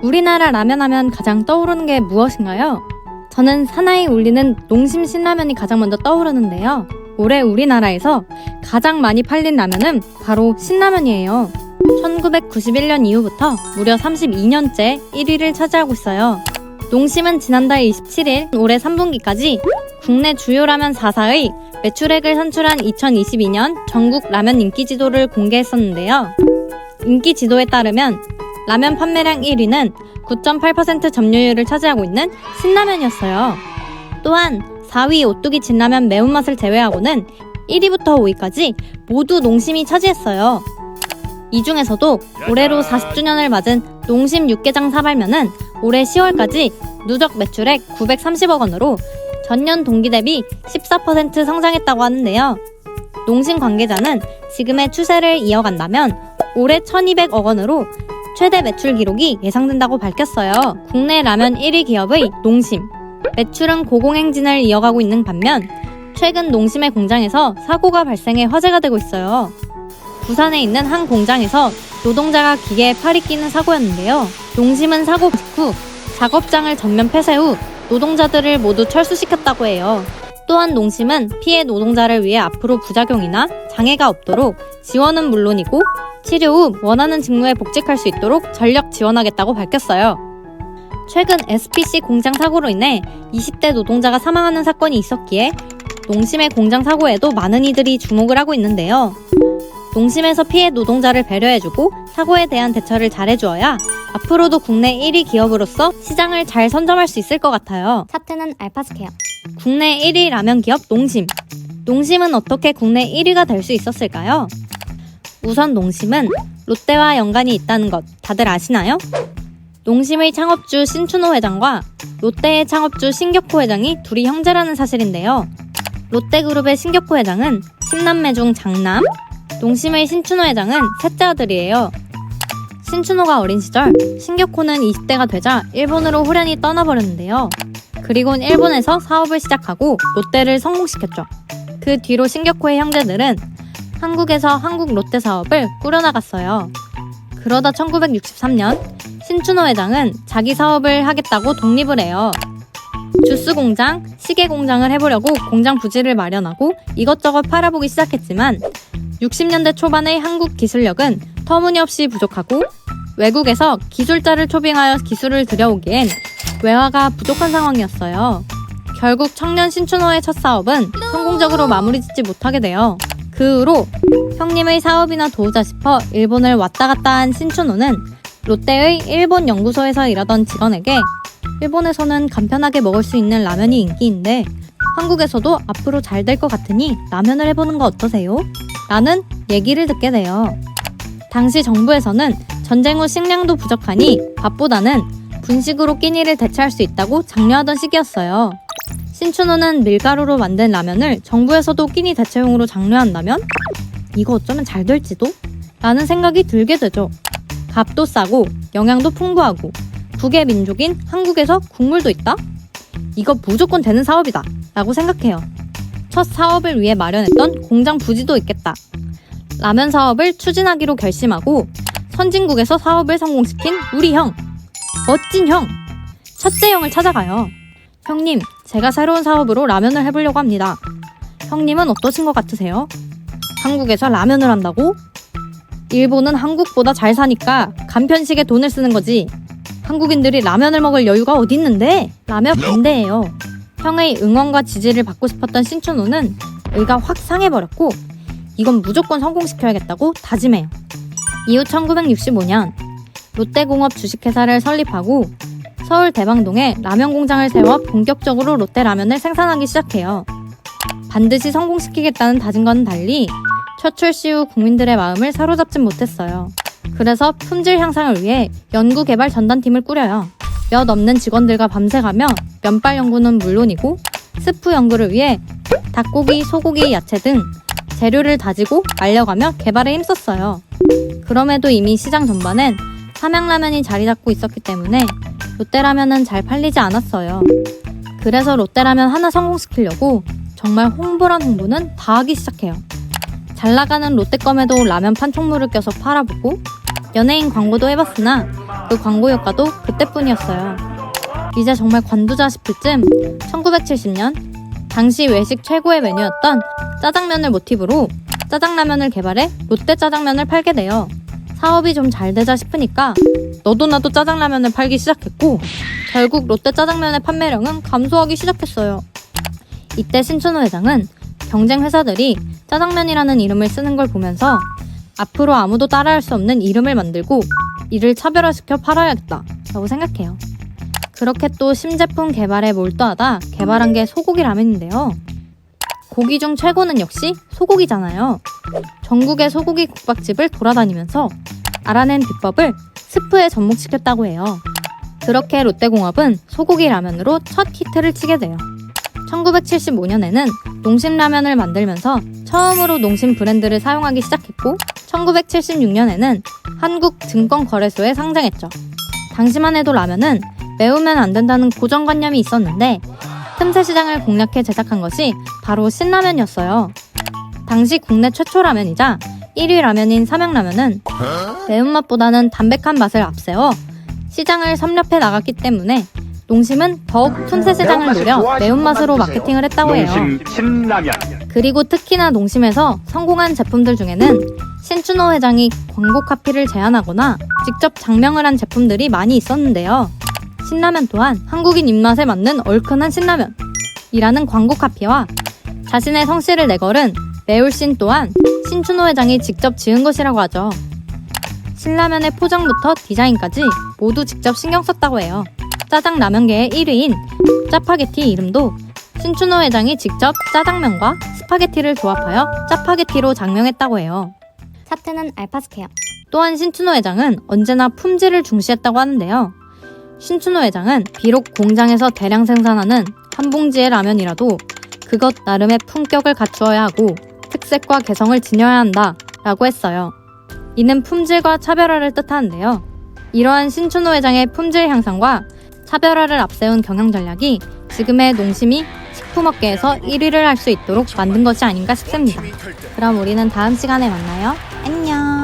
우리나라 라면 하면 가장 떠오르는 게 무엇인가요? 저는 사나이 울리는 농심 신라면이 가장 먼저 떠오르는데요. 올해 우리나라에서 가장 많이 팔린 라면은 바로 신라면이에요. 1991년 이후부터 무려 32년째 1위를 차지하고 있어요. 농심은 지난달 27일 올해 3분기까지 국내 주요 라면 4사의 매출액을 산출한 2022년 전국 라면 인기지도를 공개했었는데요. 인기지도에 따르면 라면 판매량 1위는 9.8% 점유율을 차지하고 있는 신라면이었어요. 또한 4위 오뚜기 진라면 매운맛을 제외하고는 1위부터 5위까지 모두 농심이 차지했어요. 이 중에서도 올해로 40주년을 맞은 농심 육개장 사발면은 올해 10월까지 누적 매출액 930억 원으로 전년 동기 대비 14% 성장했다고 하는데요. 농심 관계자는 지금의 추세를 이어간다면 올해 1200억 원으로 최대 매출 기록이 예상된다고 밝혔어요. 국내 라면 1위 기업의 농심. 매출은 고공행진을 이어가고 있는 반면 최근 농심의 공장에서 사고가 발생해 화제가 되고 있어요. 부산에 있는 한 공장에서 노동자가 기계에 팔이 끼는 사고였는데요. 농심은 사고 직후 작업장을 전면 폐쇄 후 노동자들을 모두 철수시켰다고 해요. 또한 농심은 피해 노동자를 위해 앞으로 부작용이나 장애가 없도록 지원은 물론이고 치료 후 원하는 직무에 복직할 수 있도록 전력 지원하겠다고 밝혔어요. 최근 SPC 공장 사고로 인해 20대 노동자가 사망하는 사건이 있었기에 농심의 공장 사고에도 많은 이들이 주목을 하고 있는데요. 농심에서 피해 노동자를 배려해주고 사고에 대한 대처를 잘해주어야 앞으로도 국내 1위 기업으로서 시장을 잘 선점할 수 있을 것 같아요. 차트는 알파스케어. 국내 1위 라면 기업 농심. 농심은 어떻게 국내 1위가 될 수 있었을까요? 우선 농심은 롯데와 연관이 있다는 것 다들 아시나요? 농심의 창업주 신춘호 회장과 롯데의 창업주 신격호 회장이 둘이 형제라는 사실인데요. 롯데그룹의 신격호 회장은 10남매 중 장남, 농심의 신춘호 회장은 셋째 아들이에요. 신춘호가 어린 시절 신격호는 20대가 되자 일본으로 호련히 떠나버렸는데요. 그리곤 일본에서 사업을 시작하고 롯데를 성공시켰죠. 그 뒤로 신격호의 형제들은 한국에서 한국 롯데 사업을 꾸려나갔어요. 그러다 1963년 신춘호 회장은 자기 사업을 하겠다고 독립을 해요. 주스 공장, 시계 공장을 해보려고 공장 부지를 마련하고 이것저것 팔아보기 시작했지만 60년대 초반의 한국 기술력은 터무니없이 부족하고 외국에서 기술자를 초빙하여 기술을 들여오기엔 외화가 부족한 상황이었어요. 결국 청년 신춘호의 첫 사업은 성공적으로 마무리 짓지 못하게 돼요. 그 후로 형님의 사업이나 도우자 싶어 일본을 왔다 갔다 한 신춘호는 롯데의 일본 연구소에서 일하던 직원에게 일본에서는 간편하게 먹을 수 있는 라면이 인기인데 한국에서도 앞으로 잘 될 것 같으니 라면을 해보는 거 어떠세요? 라는 얘기를 듣게 돼요. 당시 정부에서는 전쟁 후 식량도 부족하니 밥보다는 분식으로 끼니를 대체할 수 있다고 장려하던 시기였어요. 신춘호는 밀가루로 만든 라면을 정부에서도 끼니 대체용으로 장려한다면 이거 어쩌면 잘 될지도? 라는 생각이 들게 되죠. 값도 싸고 영양도 풍부하고 국의 민족인 한국에서 국물도 있다? 이거 무조건 되는 사업이다 라고 생각해요. 첫 사업을 위해 마련했던 공장 부지도 있겠다. 라면 사업을 추진하기로 결심하고 선진국에서 사업을 성공시킨 우리 형, 멋진 형, 첫째 형을 찾아가요. 형님, 제가 새로운 사업으로 라면을 해보려고 합니다. 형님은 어떠신 것 같으세요? 한국에서 라면을 한다고? 일본은 한국보다 잘 사니까 간편식에 돈을 쓰는 거지. 한국인들이 라면을 먹을 여유가 어디 있는데? 라면 반대예요. 형의 응원과 지지를 받고 싶었던 신춘호는 의가 확 상해버렸고 이건 무조건 성공시켜야겠다고 다짐해요. 이후 1965년 롯데공업 주식회사를 설립하고 서울 대방동에 라면 공장을 세워 본격적으로 롯데라면을 생산하기 시작해요. 반드시 성공시키겠다는 다짐과는 달리 첫 출시 후 국민들의 마음을 사로잡진 못했어요. 그래서 품질 향상을 위해 연구개발 전담팀을 꾸려요. 몇 없는 직원들과 밤새가며 면발 연구는 물론이고 스프 연구를 위해 닭고기, 소고기, 야채 등 재료를 다지고 말려가며 개발에 힘썼어요. 그럼에도 이미 시장 전반엔 삼양라면이 자리 잡고 있었기 때문에 롯데라면은 잘 팔리지 않았어요. 그래서 롯데라면 하나 성공시키려고 정말 홍보란 홍보는 다 하기 시작해요. 잘 나가는 롯데껌에도 라면 판촉물을 껴서 팔아보고 연예인 광고도 해봤으나 그 광고 효과도 그때뿐이었어요. 이제 정말 관두자 싶을 쯤 1970년 당시 외식 최고의 메뉴였던 짜장면을 모티브로 짜장라면을 개발해 롯데 짜장면을 팔게 돼요. 사업이 좀 잘 되자 싶으니까 너도 나도 짜장라면을 팔기 시작했고 결국 롯데 짜장면의 판매량은 감소하기 시작했어요. 이때 신춘호 회장은 경쟁 회사들이 짜장면이라는 이름을 쓰는 걸 보면서 앞으로 아무도 따라할 수 없는 이름을 만들고 이를 차별화시켜 팔아야겠다라고 생각해요. 그렇게 또 신제품 개발에 몰두하다 개발한 게 소고기 라면인데요. 고기 중 최고는 역시 소고기잖아요. 전국의 소고기 국밥집을 돌아다니면서 알아낸 비법을 스프에 접목시켰다고 해요. 그렇게 롯데공업은 소고기 라면으로 첫 히트를 치게 돼요. 1975년에는 농심라면을 만들면서 처음으로 농심 브랜드를 사용하기 시작했고 1976년에는 한국증권거래소에 상장했죠. 당시만 해도 라면은 매우면 안 된다는 고정관념이 있었는데 틈새 시장을 공략해 제작한 것이 바로 신라면이었어요. 당시 국내 최초 라면이자 1위 라면인 삼양라면은 매운맛보다는 담백한 맛을 앞세워 시장을 섭렵해 나갔기 때문에 농심은 더욱 틈새 시장을 노려 매운맛으로 마케팅을 했다고 해요. 그리고 특히나 농심에서 성공한 제품들 중에는 신춘호 회장이 광고 카피를 제안하거나 직접 장명을 한 제품들이 많이 있었는데요. 신라면 또한 한국인 입맛에 맞는 얼큰한 신라면이라는 광고 카피와 자신의 성씨를 내걸은 매울신 또한 신춘호 회장이 직접 지은 것이라고 하죠. 신라면의 포장부터 디자인까지 모두 직접 신경 썼다고 해요. 짜장라면계의 1위인 짜파게티 이름도 신춘호 회장이 직접 짜장면과 스파게티를 조합하여 짜파게티로 장명했다고 해요. 차트는 알파스케어. 또한 신춘호 회장은 언제나 품질을 중시했다고 하는데요. 신춘호 회장은 비록 공장에서 대량 생산하는 한 봉지의 라면이라도 그것 나름의 품격을 갖추어야 하고 특색과 개성을 지녀야 한다 라고 했어요. 이는 품질과 차별화를 뜻하는데요. 이러한 신춘호 회장의 품질 향상과 차별화를 앞세운 경영 전략이 지금의 농심이 식품업계에서 1위를 할 수 있도록 만든 것이 아닌가 싶습니다. 그럼 우리는 다음 시간에 만나요. 안녕.